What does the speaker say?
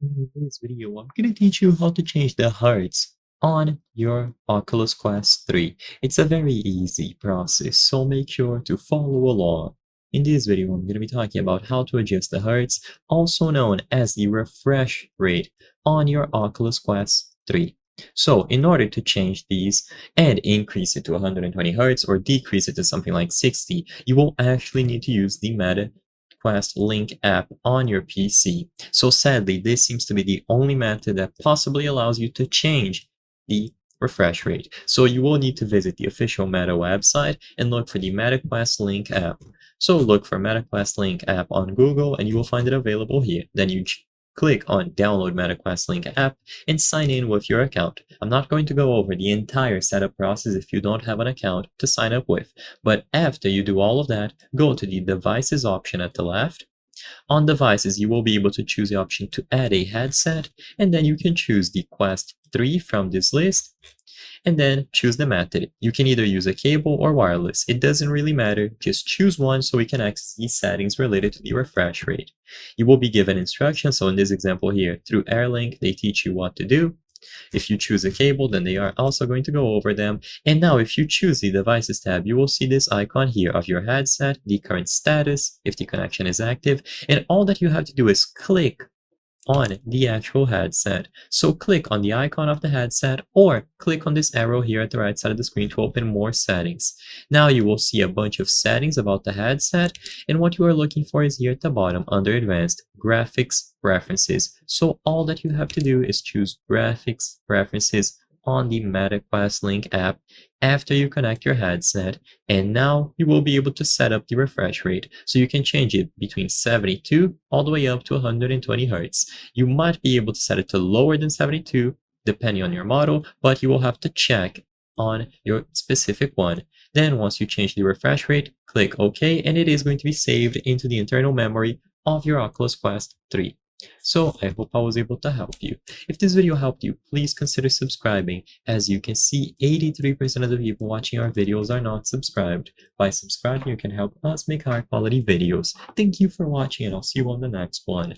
In this video, I'm going to teach you how to change the Hertz on your Oculus Quest 3. It's a very easy process, so make sure to follow along. In this video, I'm going to be talking about how to adjust the Hertz, also known as the refresh rate, on your Oculus Quest 3. So in order to change these and increase it to 120 Hertz or decrease it to something like 60, you will actually need to use the Meta Quest Link app on your PC. So sadly, this seems to be the only method that possibly allows you to change the refresh rate. So you will need to visit the official Meta website and look for the MetaQuest Link app. So look for MetaQuest Link app on Google and you will find it available here. Then you click on download MetaQuest Link app and sign in with your account. I'm not going to go over the entire setup process if you don't have an account to sign up with, but after you do all of that, go to the devices option at the left. On devices, you will be able to choose the option to add a headset, and then you can choose the Quest 3 from this list, and then choose the method. You can either use a cable or wireless. It doesn't really matter. Just choose one so we can access these settings related to the refresh rate. You will be given instructions. So in this example here, through AirLink, they teach you what to do. If you choose a cable, then they are also going to go over them. And now if you choose the devices tab, you will see this icon here of your headset, the current status, if the connection is active, and all that you have to do is click on the actual headset. So click on the icon of the headset or click on this arrow here at the right side of the screen to open more settings. Now you will see a bunch of settings about the headset, and what you are looking for is here at the bottom under advanced graphics preferences. So all that you have to do is choose graphics preferences on the MetaQuest Link app after you connect your headset, and now you will be able to set up the refresh rate so you can change it between 72 all the way up to 120 Hertz. You might be able to set it to lower than 72 depending on your model, but you will have to check on your specific one. Then once you change the refresh rate, click OK, and it is going to be saved into the internal memory of your Oculus Quest 3. So I hope I was able to help you. If this video helped you, please consider subscribing. As you can see, 83% of the people watching our videos are not subscribed. By subscribing, you can help us make higher quality videos. Thank you for watching, and I'll see you on the next one.